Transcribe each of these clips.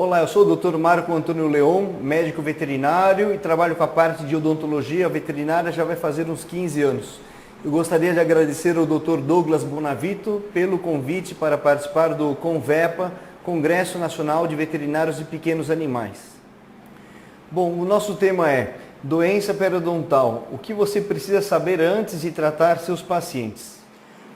Olá, eu sou o Dr. Marco Antônio Leon, médico veterinário e trabalho com a parte de odontologia veterinária já vai fazer uns 15 anos. Eu gostaria de agradecer ao Dr. Douglas Bonavito pelo convite para participar do CONVEPA, Congresso Nacional de Veterinários de Pequenos Animais. Bom, o nosso tema é doença periodontal. O que você precisa saber antes de tratar seus pacientes?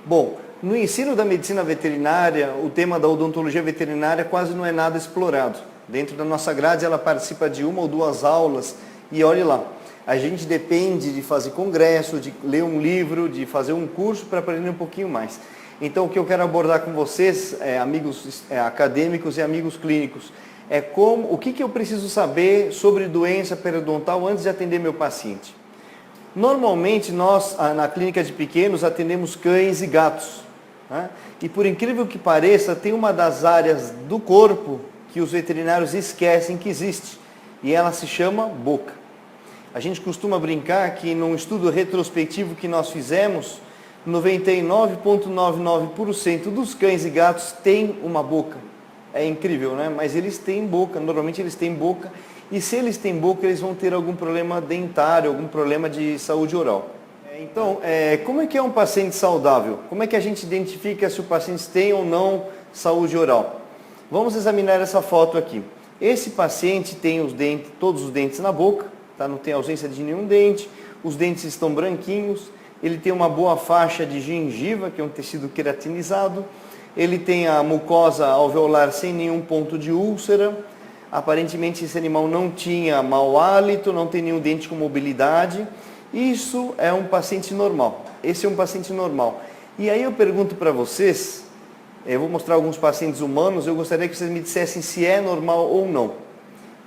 Bom, no ensino da medicina veterinária, o tema da odontologia veterinária quase não é nada explorado. Dentro da nossa grade, ela participa de 1 ou 2 aulas e olhe lá, a gente depende de fazer congresso, de ler um livro, de fazer um curso para aprender um pouquinho mais. Então, o que eu quero abordar com vocês, amigos acadêmicos e amigos clínicos, é o que eu preciso saber sobre doença periodontal antes de atender meu paciente. Normalmente, nós, na clínica de pequenos, atendemos cães e gatos. Né? E por incrível que pareça, tem uma das áreas do corpo que os veterinários esquecem que existe, e ela se chama boca. A gente costuma brincar que num estudo retrospectivo que nós fizemos, 99,99% dos cães e gatos têm uma boca. É incrível, né? Mas eles têm boca, normalmente eles têm boca, e se eles têm boca, eles vão ter algum problema dentário, algum problema de saúde oral. Então, como é que é um paciente saudável? Como é que a gente identifica se o paciente tem ou não saúde oral? Vamos examinar essa foto aqui. Esse paciente tem todos os dentes na boca, tá? Não tem ausência de nenhum dente, os dentes estão branquinhos, ele tem uma boa faixa de gengiva, que é um tecido queratinizado, ele tem a mucosa alveolar sem nenhum ponto de úlcera, aparentemente esse animal não tinha mau hálito, não tem nenhum dente com mobilidade. Isso é um paciente normal. Esse é um paciente normal. E aí eu pergunto para vocês, eu vou mostrar alguns pacientes humanos, eu gostaria que vocês me dissessem se é normal ou não.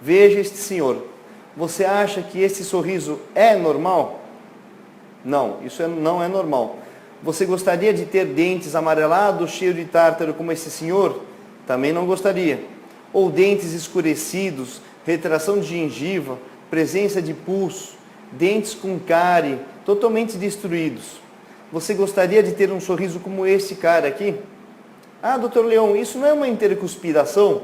Veja este senhor. Você acha que esse sorriso é normal? Não, isso não é normal. Você gostaria de ter dentes amarelados, cheios de tártaro como esse senhor? Também não gostaria. Ou dentes escurecidos, retração de gengiva, presença de pulso, dentes com cárie, totalmente destruídos. Você gostaria de ter um sorriso como esse cara aqui? Ah, doutor Leon, isso não é uma intercuspidação?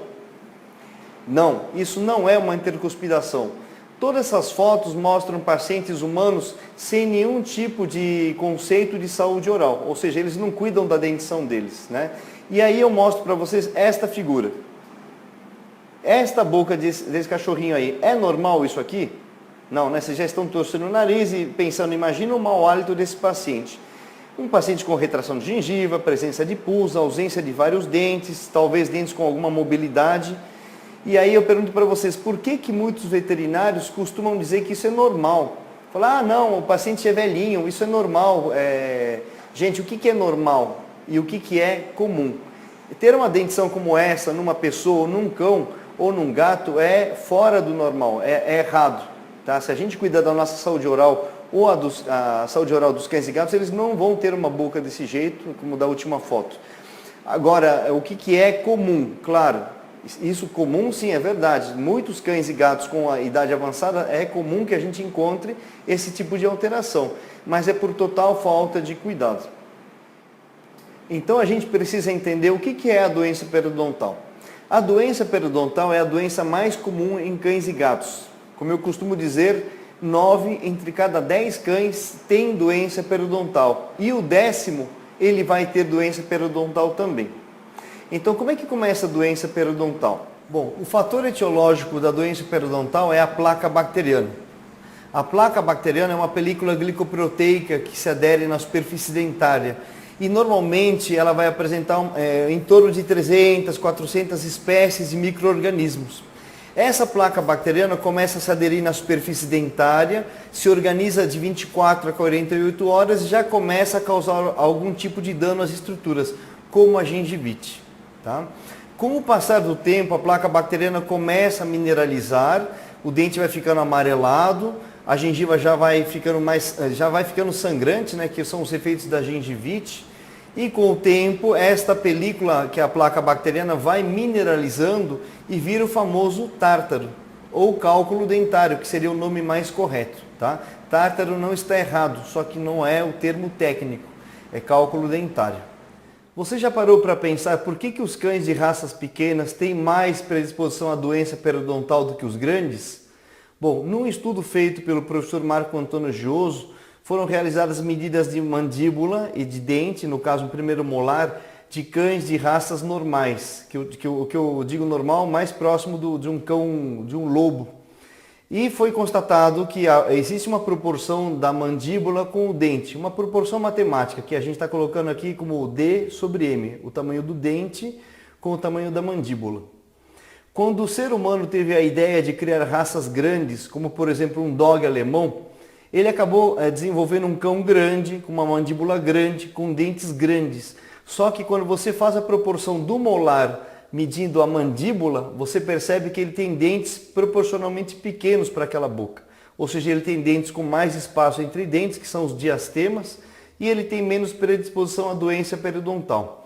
Não, isso não é uma intercuspidação. Todas essas fotos mostram pacientes humanos sem nenhum tipo de conceito de saúde oral, ou seja, eles não cuidam da dentição deles, né? E aí eu mostro para vocês esta figura. Esta boca desse cachorrinho aí, é normal isso aqui? Não, né? Vocês já estão torcendo o nariz e pensando, imagina o mau hálito desse paciente. Um paciente com retração de gengiva, presença de pus, ausência de vários dentes, talvez dentes com alguma mobilidade. E aí eu pergunto para vocês, por que muitos veterinários costumam dizer que isso é normal? Falar, ah não, o paciente é velhinho, isso é normal. Gente, o que é normal e o que é comum? Ter uma dentição como essa numa pessoa, num cão ou num gato é fora do normal, é errado. Tá? Se a gente cuidar da nossa saúde oral ou a saúde oral dos cães e gatos, eles não vão ter uma boca desse jeito, como da última foto. Agora, o que é comum? Claro, isso comum sim, é verdade. Muitos cães e gatos com a idade avançada é comum que a gente encontre esse tipo de alteração, mas é por total falta de cuidado. Então a gente precisa entender o que é a doença periodontal. A doença periodontal é a doença mais comum em cães e gatos. Como eu costumo dizer, 9 entre cada 10 cães têm doença periodontal. E o 10º, ele vai ter doença periodontal também. Então, como é que começa a doença periodontal? Bom, o fator etiológico da doença periodontal é a placa bacteriana. A placa bacteriana é uma película glicoproteica que se adere na superfície dentária. E normalmente ela vai apresentar em torno de 300, 400 espécies de micro-organismos. Essa placa bacteriana começa a se aderir na superfície dentária, se organiza de 24 a 48 horas e já começa a causar algum tipo de dano às estruturas, como a gengivite. Tá? Com o passar do tempo, a placa bacteriana começa a mineralizar, o dente vai ficando amarelado, a gengiva já vai ficando sangrante, né, que são os efeitos da gengivite. E com o tempo, esta película, que é a placa bacteriana, vai mineralizando e vira o famoso tártaro, ou cálculo dentário, que seria o nome mais correto. Tá? Tártaro não está errado, só que não é o termo técnico, é cálculo dentário. Você já parou para pensar por que os cães de raças pequenas têm mais predisposição à doença periodontal do que os grandes? Bom, num estudo feito pelo professor Marco Antônio Gioso, foram realizadas medidas de mandíbula e de dente, no caso o primeiro molar, de cães de raças normais, que eu digo normal, mais próximo de um cão, de um lobo. E foi constatado que existe uma proporção da mandíbula com o dente, uma proporção matemática, que a gente está colocando aqui como D sobre M, o tamanho do dente com o tamanho da mandíbula. Quando o ser humano teve a ideia de criar raças grandes, como por exemplo um dog alemão, ele acabou desenvolvendo um cão grande, com uma mandíbula grande, com dentes grandes. Só que quando você faz a proporção do molar medindo a mandíbula, você percebe que ele tem dentes proporcionalmente pequenos para aquela boca. Ou seja, ele tem dentes com mais espaço entre dentes, que são os diastemas, e ele tem menos predisposição à doença periodontal.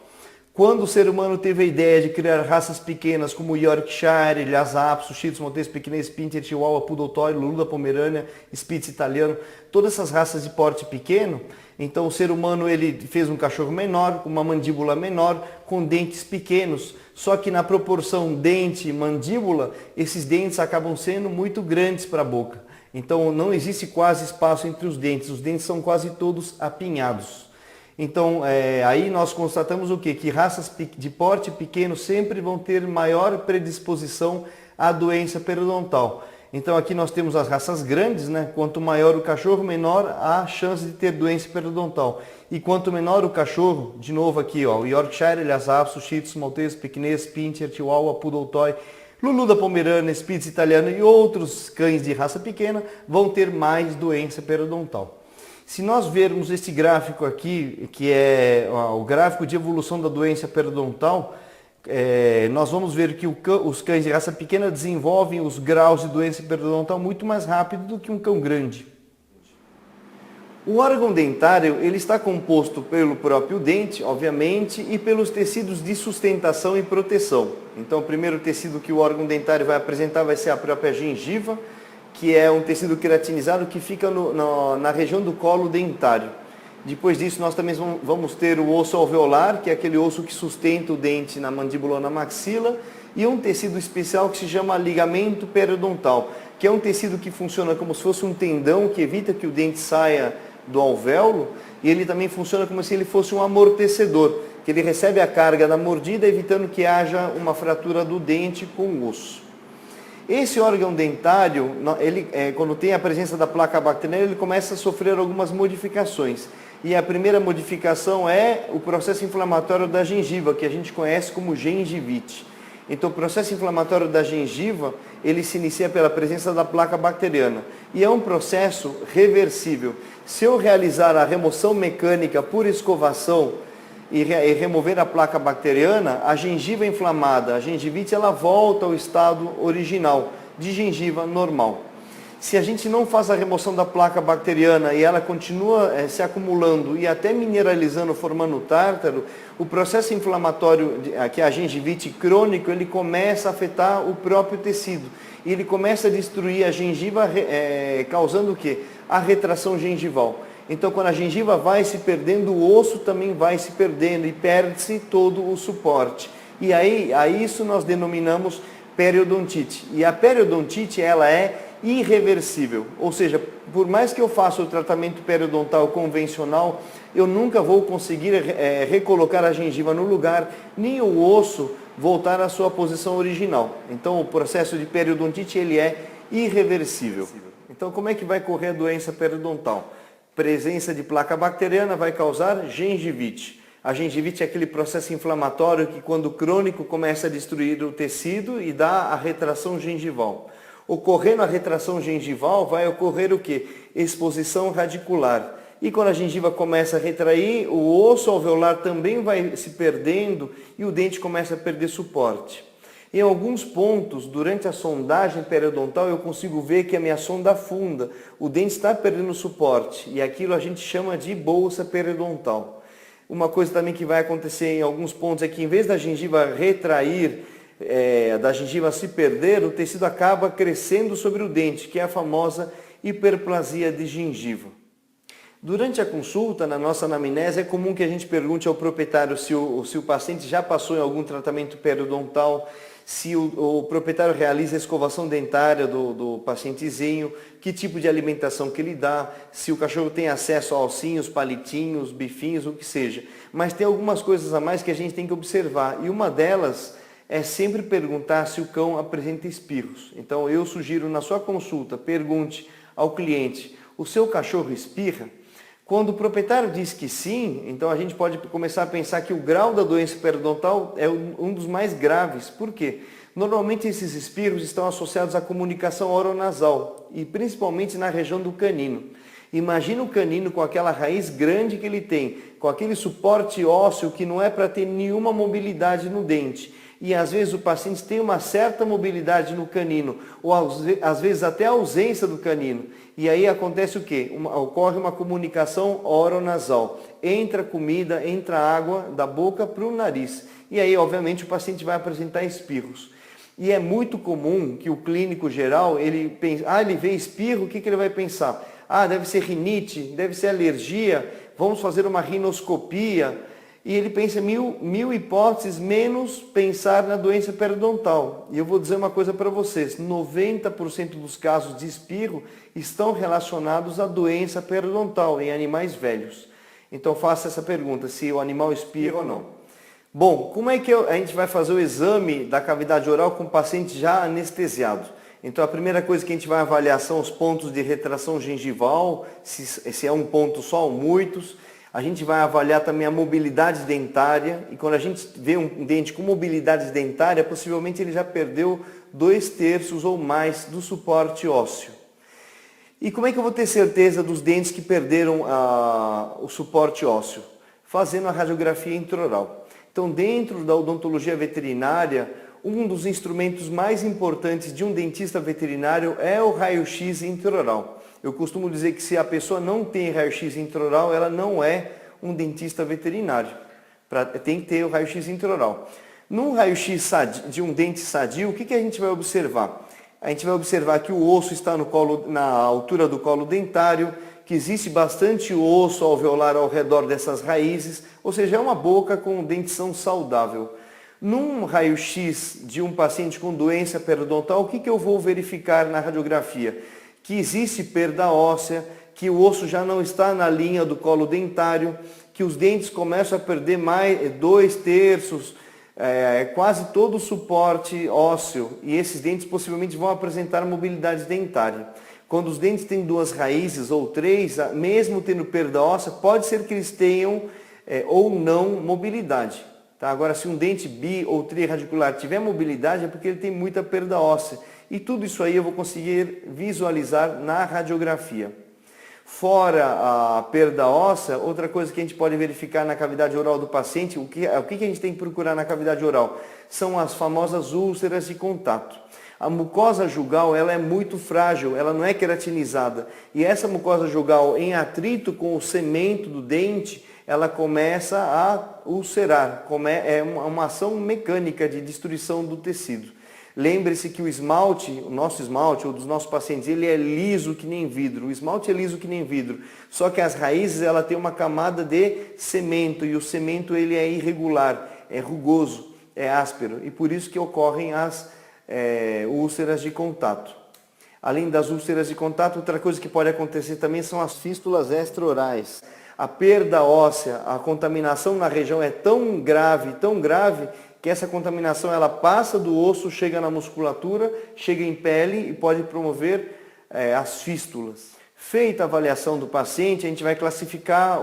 Quando o ser humano teve a ideia de criar raças pequenas como Yorkshire, Lhasa Apso, Shih Tzu, Maltese, Pequinês, Pinter, Chihuahua, Poodle Toy, Lulu da Pomerânia, Spitz italiano, todas essas raças de porte pequeno, então o ser humano ele fez um cachorro menor, com uma mandíbula menor, com dentes pequenos, só que na proporção dente e mandíbula, esses dentes acabam sendo muito grandes para a boca. Então não existe quase espaço entre os dentes são quase todos apinhados. Então aí nós constatamos o quê? Que raças de porte pequeno sempre vão ter maior predisposição à doença periodontal. Então aqui nós temos as raças grandes, né? Quanto maior o cachorro, menor a chance de ter doença periodontal. E quanto menor o cachorro, de novo aqui, ó, Yorkshire, Lhasa Apso, Shih Tzu, Maltese, Pequinês, Pinscher, Chihuahua, Poodle Toy, Lulu da Pomerânia, Spitz italiano e outros cães de raça pequena vão ter mais doença periodontal. Se nós vermos esse gráfico aqui, que é o gráfico de evolução da doença periodontal, nós vamos ver que os cães de raça pequena desenvolvem os graus de doença periodontal muito mais rápido do que um cão grande. O órgão dentário ele está composto pelo próprio dente, obviamente, e pelos tecidos de sustentação e proteção. Então, o primeiro tecido que o órgão dentário vai apresentar vai ser a própria gengiva, que é um tecido queratinizado que fica na região do colo dentário. Depois disso, nós também vamos ter o osso alveolar, que é aquele osso que sustenta o dente na mandíbula ou na maxila, e um tecido especial que se chama ligamento periodontal, que é um tecido que funciona como se fosse um tendão que evita que o dente saia do alvéolo, e ele também funciona como se ele fosse um amortecedor, que ele recebe a carga da mordida, evitando que haja uma fratura do dente com o osso. Esse órgão dentário, quando tem a presença da placa bacteriana, ele começa a sofrer algumas modificações. E a primeira modificação é o processo inflamatório da gengiva, que a gente conhece como gengivite. Então, o processo inflamatório da gengiva, ele se inicia pela presença da placa bacteriana. E é um processo reversível. Se eu realizar a remoção mecânica por escovação e remover a placa bacteriana, a gengiva inflamada, a gengivite, ela volta ao estado original, de gengiva normal. Se a gente não faz a remoção da placa bacteriana e ela continua se acumulando e até mineralizando, formando tártaro, o processo inflamatório, que é a gengivite crônico, ele começa a afetar o próprio tecido. E ele começa a destruir a gengiva, causando o quê? A retração gengival. Então, quando a gengiva vai se perdendo, o osso também vai se perdendo e perde-se todo o suporte. E aí, a isso nós denominamos periodontite. E a periodontite, ela é irreversível, ou seja, por mais que eu faça o tratamento periodontal convencional, eu nunca vou conseguir recolocar a gengiva no lugar, nem o osso voltar à sua posição original. Então o processo de periodontite ele é irreversível. Então como é que vai correr a doença periodontal? Presença de placa bacteriana vai causar gengivite. A gengivite é aquele processo inflamatório que quando crônico começa a destruir o tecido e dá a retração gengival. Ocorrendo a retração gengival, vai ocorrer o quê? Exposição radicular. E quando a gengiva começa a retrair, o osso alveolar também vai se perdendo e o dente começa a perder suporte. Em alguns pontos, durante a sondagem periodontal, eu consigo ver que a minha sonda afunda, o dente está perdendo suporte e aquilo a gente chama de bolsa periodontal. Uma coisa também que vai acontecer em alguns pontos é que em vez da gengiva retrair, da gengiva se perder, o tecido acaba crescendo sobre o dente, que é a famosa hiperplasia de gengiva. Durante a consulta, na nossa anamnese, é comum que a gente pergunte ao proprietário se o paciente já passou em algum tratamento periodontal, se o proprietário realiza a escovação dentária do pacientezinho, que tipo de alimentação que ele dá, se o cachorro tem acesso a alcinhos, palitinhos, bifinhos, o que seja. Mas tem algumas coisas a mais que a gente tem que observar, e uma delas é sempre perguntar se o cão apresenta espirros. Então eu sugiro na sua consulta, pergunte ao cliente, o seu cachorro espirra? Quando o proprietário diz que sim, então a gente pode começar a pensar que o grau da doença periodontal é um dos mais graves. Por quê? Normalmente esses espirros estão associados à comunicação oronasal e principalmente na região do canino. Imagina o canino com aquela raiz grande que ele tem, com aquele suporte ósseo que não é para ter nenhuma mobilidade no dente. E às vezes o paciente tem uma certa mobilidade no canino, ou às vezes até a ausência do canino. E aí acontece o quê? Ocorre uma comunicação oronasal. Entra comida, entra água da boca para o nariz. E aí, obviamente, o paciente vai apresentar espirros. E é muito comum que o clínico geral, ele pense, ele vê espirro, o que ele vai pensar? Deve ser rinite, deve ser alergia, vamos fazer uma rinoscopia. E ele pensa mil hipóteses, menos pensar na doença periodontal. E eu vou dizer uma coisa para vocês, 90% dos casos de espirro estão relacionados à doença periodontal em animais velhos. Então faça essa pergunta, se o animal espirra ou não. Bom, como é que a gente vai fazer o exame da cavidade oral com o paciente já anestesiado? Então a primeira coisa que a gente vai avaliar são os pontos de retração gengival, se é um ponto só ou muitos. A gente vai avaliar também a mobilidade dentária, e quando a gente vê um dente com mobilidade dentária, possivelmente ele já perdeu 2/3 ou mais do suporte ósseo. E como é que eu vou ter certeza dos dentes que perderam o suporte ósseo? Fazendo a radiografia intraoral. Então, dentro da odontologia veterinária, um dos instrumentos mais importantes de um dentista veterinário é o raio-x intraoral. Eu costumo dizer que se a pessoa não tem raio-x intraoral, ela não é um dentista veterinário. Tem que ter o raio-x intraoral. Num raio-x de um dente sadio, o que a gente vai observar? A gente vai observar que o osso está na altura do colo dentário, que existe bastante osso alveolar ao redor dessas raízes, ou seja, é uma boca com dentição saudável. Num raio-x de um paciente com doença periodontal, o que eu vou verificar na radiografia? Que existe perda óssea, que o osso já não está na linha do colo dentário, que os dentes começam a perder mais 2/3, quase todo o suporte ósseo, e esses dentes possivelmente vão apresentar mobilidade dentária. Quando os dentes têm 2 raízes ou 3, mesmo tendo perda óssea, pode ser que eles tenham ou não mobilidade. Tá? Agora, se um dente bi ou triradicular tiver mobilidade, é porque ele tem muita perda óssea. E tudo isso aí eu vou conseguir visualizar na radiografia. Fora a perda óssea, outra coisa que a gente pode verificar na cavidade oral do paciente, o que a gente tem que procurar na cavidade oral? São as famosas úlceras de contato. A mucosa jugal, ela é muito frágil, ela não é queratinizada. E essa mucosa jugal, em atrito com o cemento do dente, ela começa a ulcerar. É uma ação mecânica de destruição do tecido. Lembre-se que o esmalte, o nosso esmalte ou dos nossos pacientes, ele é liso que nem vidro. O esmalte é liso que nem vidro. Só que as raízes, ela tem uma camada de cemento e o cemento ele é irregular, é rugoso, é áspero. E por isso que ocorrem as úlceras de contato. Além das úlceras de contato, outra coisa que pode acontecer também são as fístulas extraorais. A perda óssea, a contaminação na região é tão grave, que essa contaminação ela passa do osso, chega na musculatura, chega em pele e pode promover as fístulas. Feita a avaliação do paciente, a gente vai classificar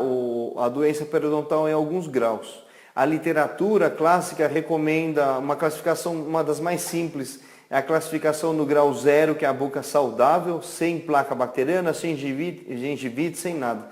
a doença periodontal em alguns graus. A literatura clássica recomenda uma classificação, uma das mais simples, é a classificação no grau 0, que é a boca saudável, sem placa bacteriana, sem gengivite, sem nada.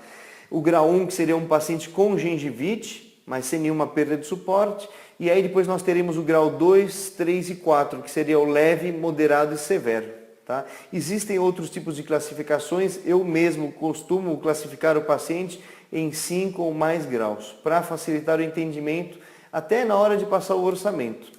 O grau 1, que seria um paciente com gengivite, mas sem nenhuma perda de suporte. E aí depois nós teremos o grau 2, 3 e 4, que seria o leve, moderado e severo. Tá? Existem outros tipos de classificações, eu mesmo costumo classificar o paciente em 5 ou mais graus, para facilitar o entendimento até na hora de passar o orçamento.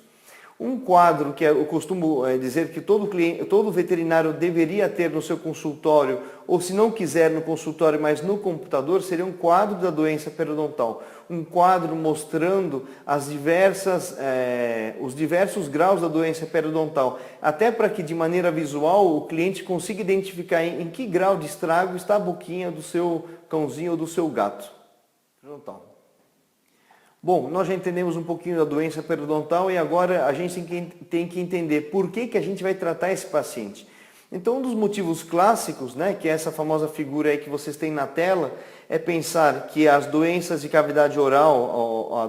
Um quadro que eu costumo dizer que todo veterinário deveria ter no seu consultório, ou se não quiser no consultório, mas no computador, seria um quadro da doença periodontal. Um quadro mostrando os diversos graus da doença periodontal, até para que de maneira visual o cliente consiga identificar em que grau de estrago está a boquinha do seu cãozinho ou do seu gato periodontal. Bom, nós já entendemos um pouquinho da doença periodontal e agora a gente tem que entender por que a gente vai tratar esse paciente. Então, um dos motivos clássicos, né, que é essa famosa figura aí que vocês têm na tela, é pensar que as doenças de cavidade oral,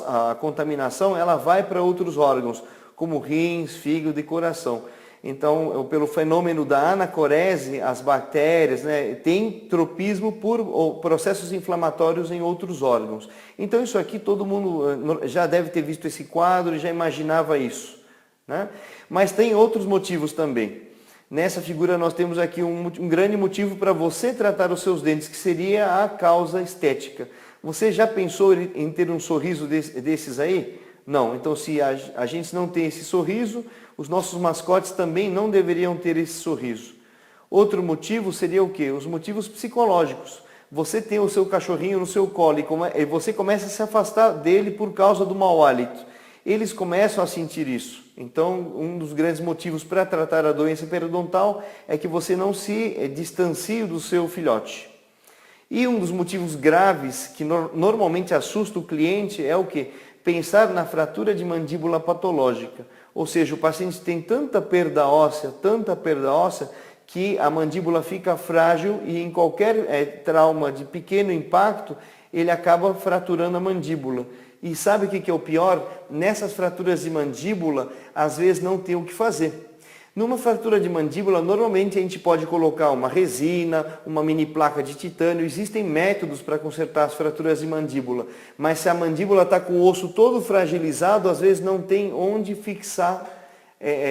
a contaminação, ela vai para outros órgãos, como rins, fígado e coração. Então, pelo fenômeno da anacorese, as bactérias, né, têm tropismo por processos inflamatórios em outros órgãos. Então, isso aqui todo mundo já deve ter visto esse quadro e já imaginava isso, né? Mas tem outros motivos também. Nessa figura nós temos aqui um grande motivo para você tratar os seus dentes, que seria a causa estética. Você já pensou em ter um sorriso desses aí? Não. Então, se a gente não tem esse sorriso, os nossos mascotes também não deveriam ter esse sorriso. Outro motivo seria o quê? Os motivos psicológicos. Você tem o seu cachorrinho no seu colo e você começa a se afastar dele por causa do mau hálito. Eles começam a sentir isso. Então, um dos grandes motivos para tratar a doença periodontal é que você não se distancie do seu filhote. E um dos motivos graves que normalmente assusta o cliente é o quê? Pensar na fratura de mandíbula patológica. Ou seja, o paciente tem tanta perda óssea, que a mandíbula fica frágil e em qualquer trauma de pequeno impacto, ele acaba fraturando a mandíbula. E sabe o que é o pior? Nessas fraturas de mandíbula, às vezes não tem o que fazer. Numa fratura de mandíbula, normalmente a gente pode colocar uma resina, uma mini placa de titânio. Existem métodos para consertar as fraturas de mandíbula. Mas se a mandíbula está com o osso todo fragilizado, às vezes não tem onde fixar,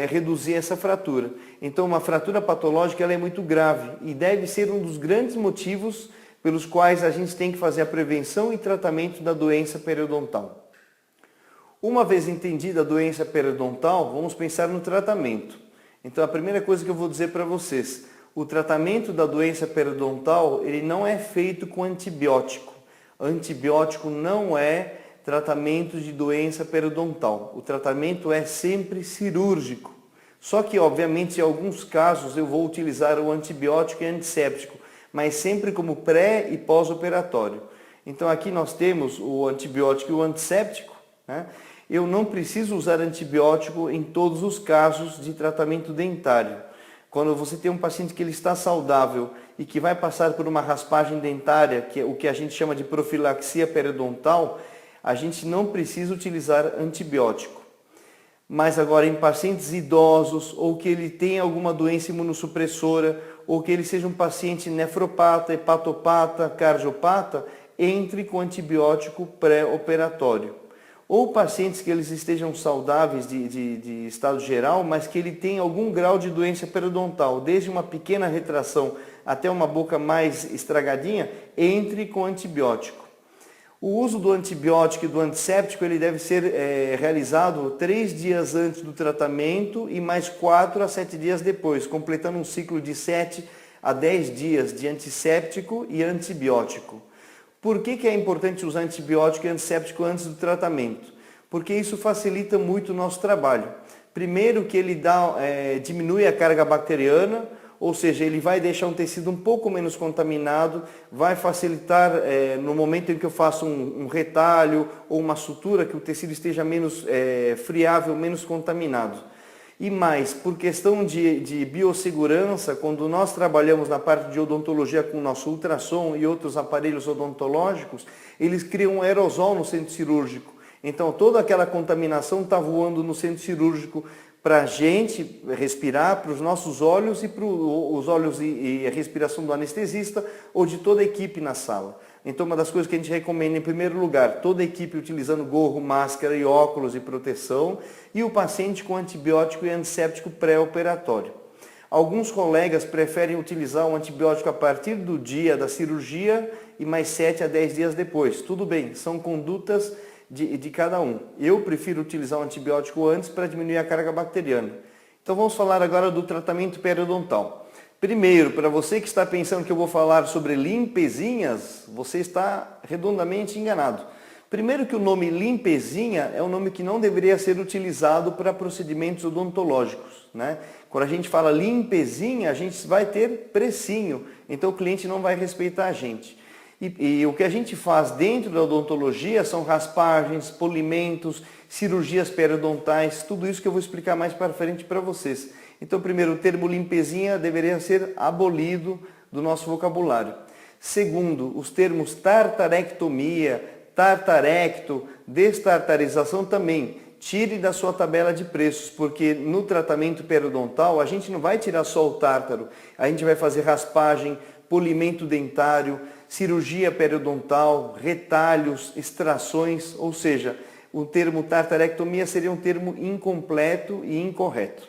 reduzir essa fratura. Então, uma fratura patológica ela é muito grave e deve ser um dos grandes motivos pelos quais a gente tem que fazer a prevenção e tratamento da doença periodontal. Uma vez entendida a doença periodontal, vamos pensar no tratamento. Então, a primeira coisa que eu vou dizer para vocês, o tratamento da doença periodontal, ele não é feito com antibiótico. Antibiótico não é tratamento de doença periodontal. O tratamento é sempre cirúrgico. Só que, obviamente, em alguns casos eu vou utilizar o antibiótico e antisséptico, mas sempre como pré e pós-operatório. Então, aqui nós temos o antibiótico e o antisséptico, né? Eu não preciso usar antibiótico em todos os casos de tratamento dentário. Quando você tem um paciente que ele está saudável e que vai passar por uma raspagem dentária, que é o que a gente chama de profilaxia periodontal, a gente não precisa utilizar antibiótico. Mas agora em pacientes idosos ou que ele tenha alguma doença imunossupressora ou que ele seja um paciente nefropata, hepatopata, cardiopata, entre com antibiótico pré-operatório. Ou pacientes que eles estejam saudáveis de estado geral, mas que ele tem algum grau de doença periodontal, desde uma pequena retração até uma boca mais estragadinha, entre com antibiótico. O uso do antibiótico e do antisséptico ele deve ser realizado 3 dias antes do tratamento e mais 4 a 7 dias depois, completando um ciclo de 7 a 10 dias de antisséptico e antibiótico. Por que é importante usar antibiótico e antisséptico antes do tratamento? Porque isso facilita muito o nosso trabalho. Primeiro que ele diminui a carga bacteriana, ou seja, ele vai deixar um tecido um pouco menos contaminado, vai facilitar no momento em que eu faço um retalho ou uma sutura, que o tecido esteja menos friável, menos contaminado. E mais, por questão de biossegurança, quando nós trabalhamos na parte de odontologia com o nosso ultrassom e outros aparelhos odontológicos, eles criam um aerosol no centro cirúrgico. Então toda aquela contaminação está voando no centro cirúrgico para a gente respirar, para os nossos olhos e para os olhos e a respiração do anestesista ou de toda a equipe na sala. Então uma das coisas que a gente recomenda em primeiro lugar, toda a equipe utilizando gorro, máscara e óculos de proteção e o paciente com antibiótico e antisséptico pré-operatório. Alguns colegas preferem utilizar o antibiótico a partir do dia da cirurgia e mais 7 a 10 dias depois. Tudo bem, são condutas de cada um. Eu prefiro utilizar um antibiótico antes para diminuir a carga bacteriana. Então vamos falar agora do tratamento periodontal. Primeiro, para você que está pensando que eu vou falar sobre limpezinhas, você está redondamente enganado. Primeiro que o nome limpezinha é um nome que não deveria ser utilizado para procedimentos odontológicos, né? Quando a gente fala limpezinha, a gente vai ter precinho, então o cliente não vai respeitar a gente. E o que a gente faz dentro da odontologia são raspagens, polimentos, cirurgias periodontais, tudo isso que eu vou explicar mais para frente para vocês. Então, primeiro, o termo limpezinha deveria ser abolido do nosso vocabulário. Segundo, os termos tartarectomia, tartarecto, destartarização também. Tire da sua tabela de preços, porque no tratamento periodontal a gente não vai tirar só o tártaro, a gente vai fazer raspagem, polimento dentário, cirurgia periodontal, retalhos, extrações, ou seja, o termo tartarectomia seria um termo incompleto e incorreto.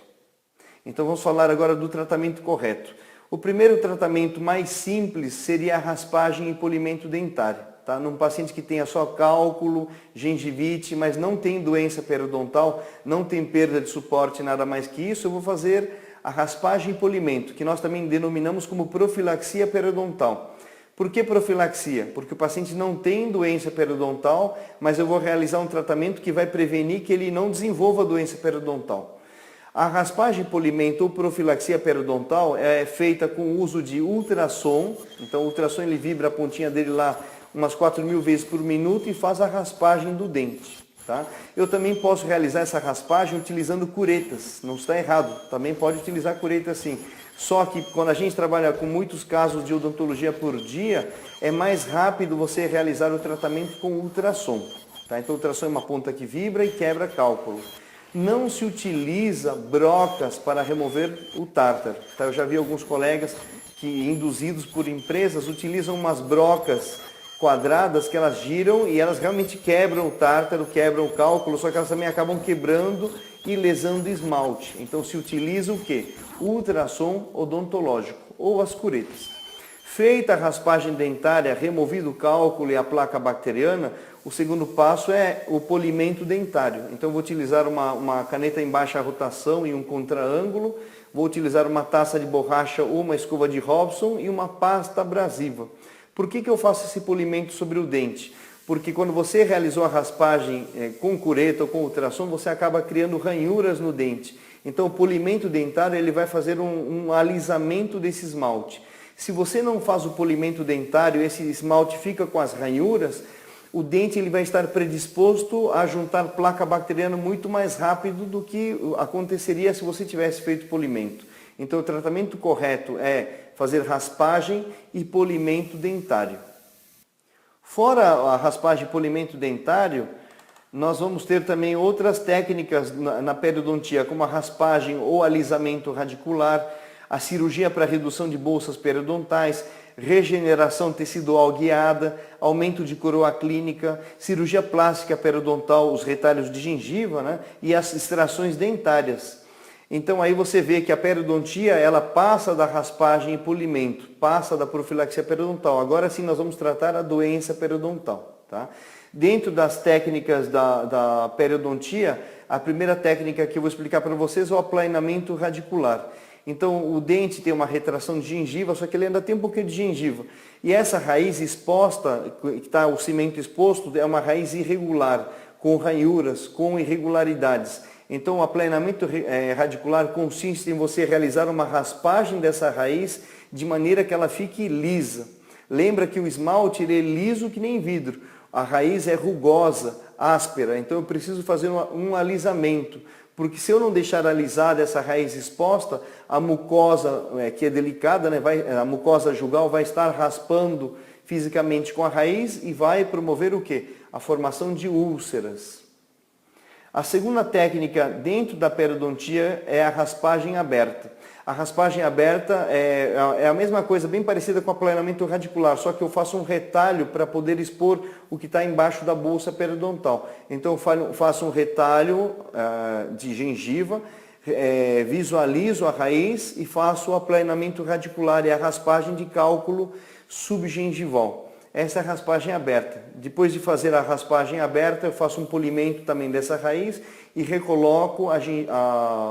Então vamos falar agora do tratamento correto. O primeiro tratamento mais simples seria a raspagem e polimento dentário. Tá? Num paciente que tenha só cálculo, gengivite, mas não tem doença periodontal, não tem perda de suporte, nada mais que isso, eu vou fazer a raspagem e polimento, que nós também denominamos como profilaxia periodontal. Por que profilaxia? Porque o paciente não tem doença periodontal, mas eu vou realizar um tratamento que vai prevenir que ele não desenvolva doença periodontal. A raspagem, polimento ou profilaxia periodontal é feita com o uso de ultrassom. Então o ultrassom ele vibra a pontinha dele lá umas 4.000 vezes por minuto e faz a raspagem do dente. Tá? Eu também posso realizar essa raspagem utilizando curetas, não está errado, também pode utilizar cureta sim. Só que quando a gente trabalha com muitos casos de odontologia por dia, é mais rápido você realizar o tratamento com ultrassom. Tá? Então o ultrassom é uma ponta que vibra e quebra cálculo. Não se utiliza brocas para remover o tártaro. Tá? Eu já vi alguns colegas que, induzidos por empresas, utilizam umas brocas quadradas que elas giram e elas realmente quebram o tártaro, quebram o cálculo, só que elas também acabam quebrando e lesando o esmalte. Então se utiliza o quê? O ultrassom odontológico ou as curetas. Feita a raspagem dentária, removido o cálculo e a placa bacteriana, o segundo passo é o polimento dentário. Então vou utilizar uma caneta em baixa rotação e um contraângulo, vou utilizar uma taça de borracha ou uma escova de Robson e uma pasta abrasiva. Por que eu faço esse polimento sobre o dente? Porque quando você realizou a raspagem com cureta ou com ultrassom, você acaba criando ranhuras no dente. Então o polimento dentário ele vai fazer um alisamento desse esmalte. Se você não faz o polimento dentário, esse esmalte fica com as ranhuras, o dente ele vai estar predisposto a juntar placa bacteriana muito mais rápido do que aconteceria se você tivesse feito polimento. Então o tratamento correto é fazer raspagem e polimento dentário. Fora a raspagem e polimento dentário, nós vamos ter também outras técnicas na periodontia, como a raspagem ou alisamento radicular, a cirurgia para redução de bolsas periodontais, regeneração tecidual guiada, aumento de coroa clínica, cirurgia plástica periodontal, os retalhos de gengiva, né, e as extrações dentárias. Então aí você vê que a periodontia ela passa da raspagem e polimento, passa da profilaxia periodontal. Agora sim nós vamos tratar a doença periodontal. Tá? Dentro das técnicas da periodontia, a primeira técnica que eu vou explicar para vocês é o aplainamento radicular. Então o dente tem uma retração de gengiva, só que ele ainda tem um pouquinho de gengiva. E essa raiz exposta, que está o cimento exposto, é uma raiz irregular, com ranhuras, com irregularidades. Então o aplainamento radicular consiste em você realizar uma raspagem dessa raiz de maneira que ela fique lisa. Lembra que o esmalte ele é liso que nem vidro. A raiz é rugosa, áspera, então eu preciso fazer um alisamento. Porque se eu não deixar alisada essa raiz exposta, a mucosa, que é delicada, né, a mucosa jugal vai estar raspando fisicamente com a raiz e vai promover o quê? A formação de úlceras. A segunda técnica dentro da periodontia é a raspagem aberta. A raspagem aberta é a mesma coisa, bem parecida com o aplainamento radicular, só que eu faço um retalho para poder expor o que está embaixo da bolsa periodontal. Então eu faço um retalho de gengiva, visualizo a raiz e faço o aplainamento radicular e a raspagem de cálculo subgengival. essa é a raspagem aberta. Depois de fazer a raspagem aberta, eu faço um polimento também dessa raiz e recoloco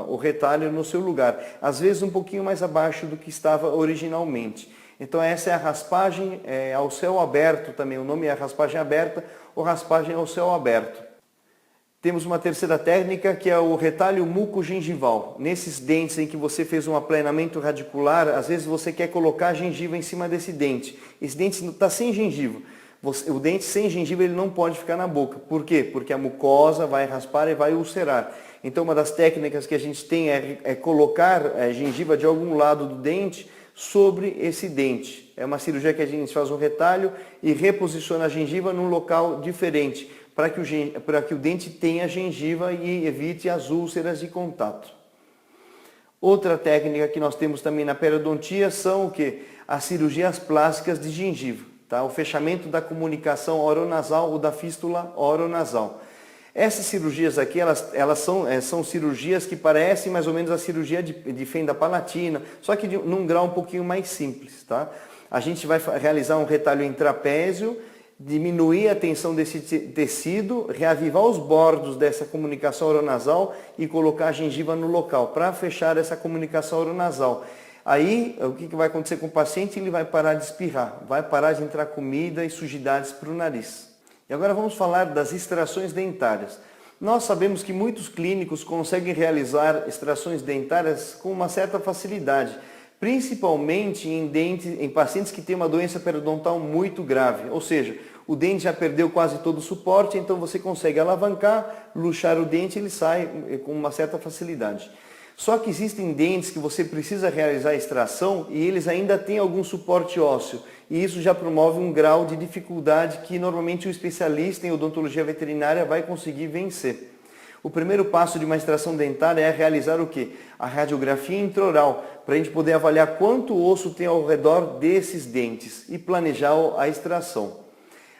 o retalho no seu lugar. Às vezes um pouquinho mais abaixo do que estava originalmente. Então essa é a raspagem ao céu aberto também. O nome é raspagem aberta ou raspagem ao céu aberto. Temos uma terceira técnica que é o retalho mucogengival. Nesses dentes em que você fez um aplanamento radicular, às vezes você quer colocar a gengiva em cima desse dente. Esse dente está sem gengiva. O dente sem gengiva ele não pode ficar na boca. Por quê? Porque a mucosa vai raspar e vai ulcerar. Então uma das técnicas que a gente tem é colocar a gengiva de algum lado do dente sobre esse dente. É uma cirurgia que a gente faz um retalho e reposiciona a gengiva num local diferente, para que o dente tenha gengiva e evite as úlceras de contato. Outra técnica que nós temos também na periodontia são o quê? As cirurgias plásticas de gengiva, tá? O fechamento da comunicação oronasal ou da fístula oronasal. Essas cirurgias aqui, elas são cirurgias que parecem mais ou menos a cirurgia de fenda palatina, só que num grau um pouquinho mais simples, tá? A gente vai realizar um retalho em trapézio, diminuir a tensão desse tecido, reavivar os bordos dessa comunicação oronasal e colocar a gengiva no local, para fechar essa comunicação oronasal. Aí, o que vai acontecer com o paciente? Ele vai parar de espirrar, vai parar de entrar comida e sujidades para o nariz. E agora vamos falar das extrações dentárias. Nós sabemos que muitos clínicos conseguem realizar extrações dentárias com uma certa facilidade, principalmente em pacientes que têm uma doença periodontal muito grave, ou seja, o dente já perdeu quase todo o suporte, então você consegue alavancar, luxar o dente e ele sai com uma certa facilidade. Só que existem dentes que você precisa realizar a extração e eles ainda têm algum suporte ósseo, e isso já promove um grau de dificuldade que normalmente o especialista em odontologia veterinária vai conseguir vencer. O primeiro passo de uma extração dentária é realizar o quê? A radiografia intraoral, para a gente poder avaliar quanto osso tem ao redor desses dentes e planejar a extração.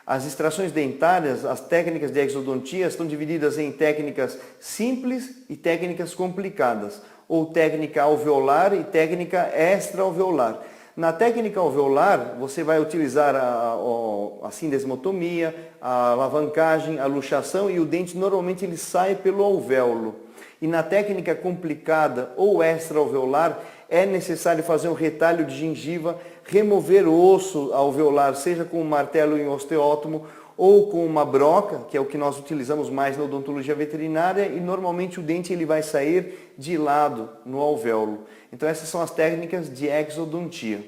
As extrações dentárias, as técnicas de exodontia estão divididas em técnicas simples e técnicas complicadas, ou técnica alveolar e técnica extra-alveolar. Na técnica alveolar, você vai utilizar a sindesmotomia, a alavancagem, a luxação e o dente normalmente ele sai pelo alvéolo. E na técnica complicada ou extra-alveolar, é necessário fazer um retalho de gengiva, remover o osso alveolar, seja com um martelo em osteótomo ou com uma broca, que é o que nós utilizamos mais na odontologia veterinária, e normalmente o dente ele vai sair de lado no alvéolo. Então essas são as técnicas de exodontia.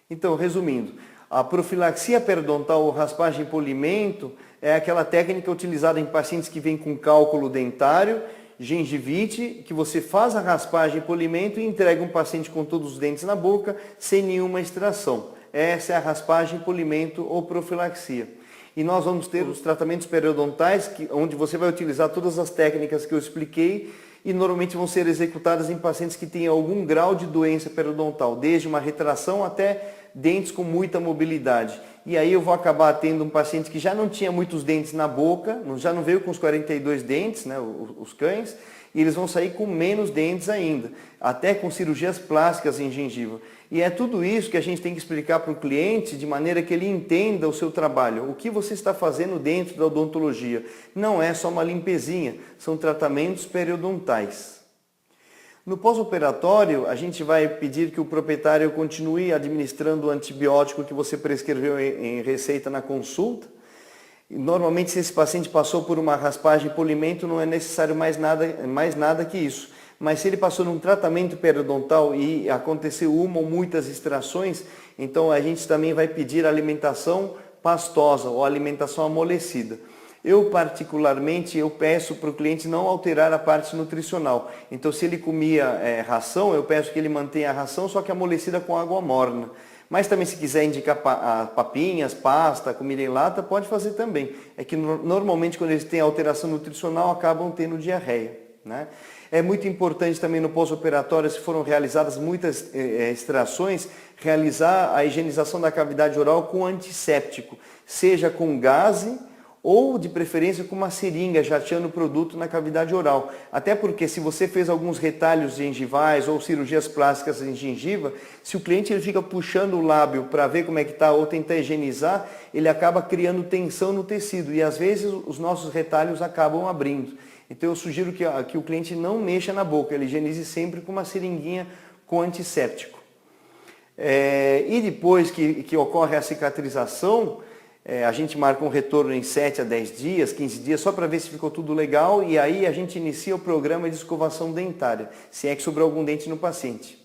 Então, resumindo, a profilaxia periodontal ou raspagem e polimento é aquela técnica utilizada em pacientes que vêm com cálculo dentário, gengivite, que você faz a raspagem e polimento e entrega um paciente com todos os dentes na boca sem nenhuma extração. Essa é a raspagem, polimento ou profilaxia. E nós vamos ter os tratamentos periodontais, onde você vai utilizar todas as técnicas que eu expliquei e normalmente vão ser executadas em pacientes que têm algum grau de doença periodontal, desde uma retração até dentes com muita mobilidade. E aí eu vou acabar tendo um paciente que já não tinha muitos dentes na boca, já não veio com os 42 dentes, né, os cães, e eles vão sair com menos dentes ainda, até com cirurgias plásticas em gengiva. E é tudo isso que a gente tem que explicar para o cliente de maneira que ele entenda o seu trabalho. O que você está fazendo dentro da odontologia não é só uma limpezinha, são tratamentos periodontais. No pós-operatório, a gente vai pedir que o proprietário continue administrando o antibiótico que você prescreveu em receita na consulta. Normalmente, se esse paciente passou por uma raspagem e polimento, não é necessário mais nada que isso. Mas se ele passou num tratamento periodontal e aconteceu uma ou muitas extrações, então a gente também vai pedir alimentação pastosa ou alimentação amolecida. Eu, particularmente, peço para o cliente não alterar a parte nutricional. Então, se ele comia ração, eu peço que ele mantenha a ração, só que amolecida com água morna. Mas também, se quiser indicar papinhas, pasta, comida em lata, pode fazer também. É que normalmente, quando eles têm alteração nutricional, acabam tendo diarreia, né? É muito importante também no pós-operatório, se foram realizadas muitas extrações, realizar a higienização da cavidade oral com antisséptico, seja com gaze ou de preferência com uma seringa jateando o produto na cavidade oral. Até porque se você fez alguns retalhos gengivais ou cirurgias plásticas em gengiva, se o cliente ele fica puxando o lábio para ver como é que está ou tentar higienizar, ele acaba criando tensão no tecido e às vezes os nossos retalhos acabam abrindo. Então eu sugiro que o cliente não mexa na boca, ele higienize sempre com uma seringuinha com antisséptico. E depois que ocorre a cicatrização, a gente marca um retorno em 7 a 10 dias, 15 dias, só para ver se ficou tudo legal e aí a gente inicia o programa de escovação dentária, se é que sobrou algum dente no paciente.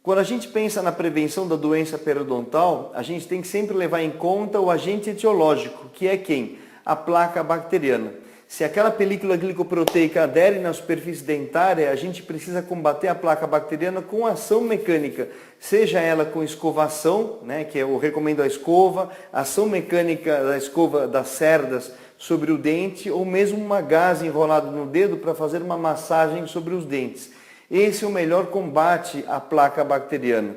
Quando a gente pensa na prevenção da doença periodontal, a gente tem que sempre levar em conta o agente etiológico, que é quem? A placa bacteriana. Se aquela película glicoproteica adere na superfície dentária, a gente precisa combater a placa bacteriana com ação mecânica, seja ela com escovação, né, que eu recomendo a escova, ação mecânica da escova das cerdas sobre o dente, ou mesmo uma gaze enrolada no dedo para fazer uma massagem sobre os dentes. Esse é o melhor combate à placa bacteriana.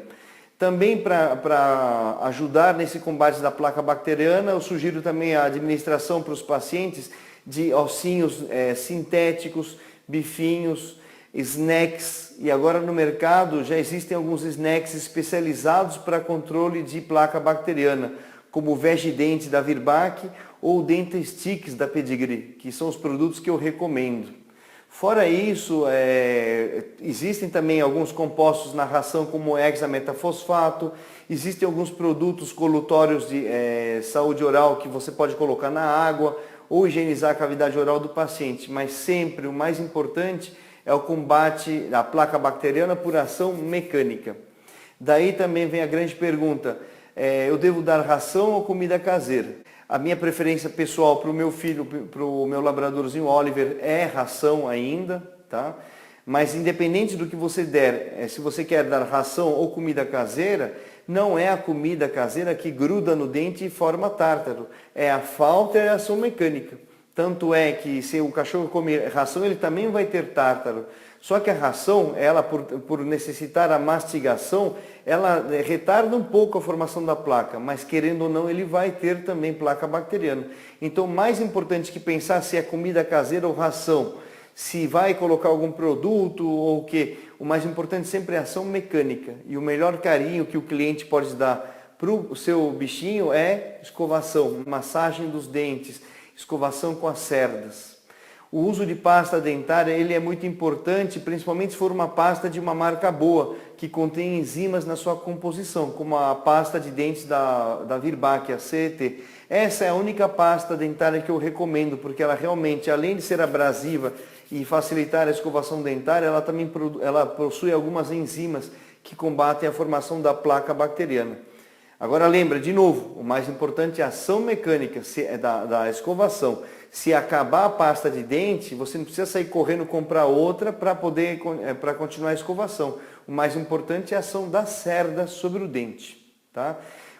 Também para ajudar nesse combate da placa bacteriana, eu sugiro também a administração para os pacientes de ossinhos sintéticos, bifinhos, snacks, e agora no mercado já existem alguns snacks especializados para controle de placa bacteriana, como o Vegidente da Virbac ou o Dental Sticks da Pedigree, que são os produtos que eu recomendo. Fora isso, existem também alguns compostos na ração como hexametafosfato, existem alguns produtos colutórios de saúde oral que você pode colocar na água, ou higienizar a cavidade oral do paciente, mas sempre o mais importante é o combate da placa bacteriana por ação mecânica. Daí também vem a grande pergunta, eu devo dar ração ou comida caseira? A minha preferência pessoal para o meu filho, para o meu labradorzinho Oliver, é ração ainda, tá? Mas independente do que você der, se você quer dar ração ou comida caseira, não é a comida caseira que gruda no dente e forma tártaro. É a falta e a ação mecânica. Tanto é que se o cachorro comer ração, ele também vai ter tártaro. Só que a ração, ela por necessitar a mastigação, ela retarda um pouco a formação da placa, mas querendo ou não, ele vai ter também placa bacteriana. Então, mais importante que pensar se é comida caseira ou ração, se vai colocar algum produto ou o que, o mais importante sempre é a ação mecânica. E o melhor carinho que o cliente pode dar para o seu bichinho é escovação, massagem dos dentes, escovação com as cerdas. O uso de pasta dentária ele é muito importante, principalmente se for uma pasta de uma marca boa, que contém enzimas na sua composição, como a pasta de dentes da Virbac, a CET. Essa é a única pasta dentária que eu recomendo, porque ela realmente, além de ser abrasiva e facilitar a escovação dentária, ela também possui algumas enzimas que combatem a formação da placa bacteriana. Agora lembra, de novo, o mais importante é a ação mecânica da escovação. Se acabar a pasta de dente, você não precisa sair correndo comprar outra para continuar a escovação. O mais importante é a ação da cerda sobre o dente. Tá?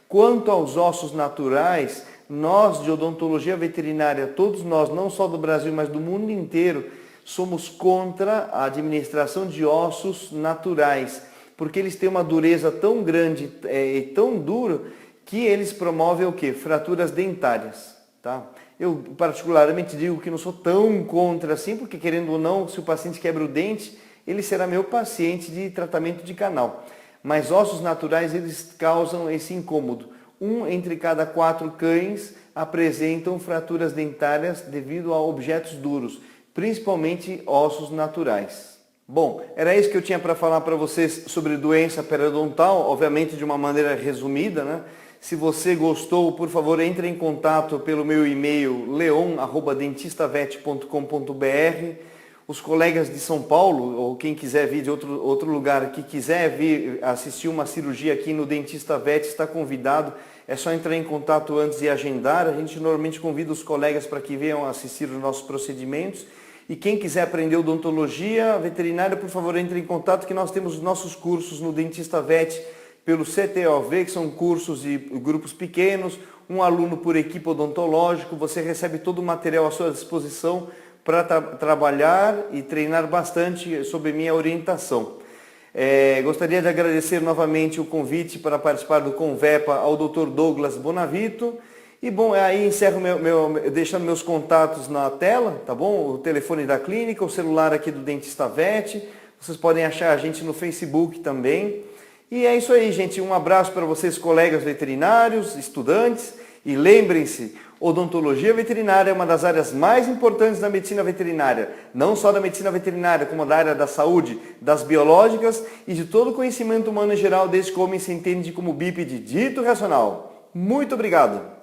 Quanto aos ossos naturais, nós de odontologia veterinária, todos nós, não só do Brasil, mas do mundo inteiro, somos contra a administração de ossos naturais, porque eles têm uma dureza tão grande e tão dura que eles promovem o quê? Fraturas dentárias. Tá? Eu particularmente digo que não sou tão contra assim, porque querendo ou não, se o paciente quebra o dente, ele será meu paciente de tratamento de canal. Mas ossos naturais, eles causam esse incômodo. 1 entre cada 4 cães apresentam fraturas dentárias devido a objetos duros, principalmente ossos naturais. Bom, era isso que eu tinha para falar para vocês sobre doença periodontal, obviamente de uma maneira resumida, né? Se você gostou, por favor, entre em contato pelo meu e-mail leon@dentistavet.com.br. Os colegas de São Paulo, ou quem quiser vir de outro lugar, que quiser vir assistir uma cirurgia aqui no Dentista Vet, está convidado. É só entrar em contato antes e agendar. A gente normalmente convida os colegas para que venham assistir os nossos procedimentos. E quem quiser aprender odontologia veterinária, por favor, entre em contato que nós temos os nossos cursos no Dentista Vet pelo CTOV, que são cursos de grupos pequenos, um aluno por equipe odontológico. Você recebe todo o material à sua disposição para trabalhar e treinar bastante sob minha orientação. Gostaria de agradecer novamente o convite para participar do Convepa ao Dr. Douglas Bonavito E bom, aí encerro deixando meus contatos na tela, tá bom? O telefone da clínica, o celular aqui do Dentista Vet. Vocês podem achar a gente no Facebook também. E é isso aí, gente. Um abraço para vocês, colegas veterinários, estudantes. E lembrem-se, odontologia veterinária é uma das áreas mais importantes da medicina veterinária. Não só da medicina veterinária, como da área da saúde, das biológicas e de todo o conhecimento humano em geral, desde que o homem se entende como bípede dito racional. Muito obrigado!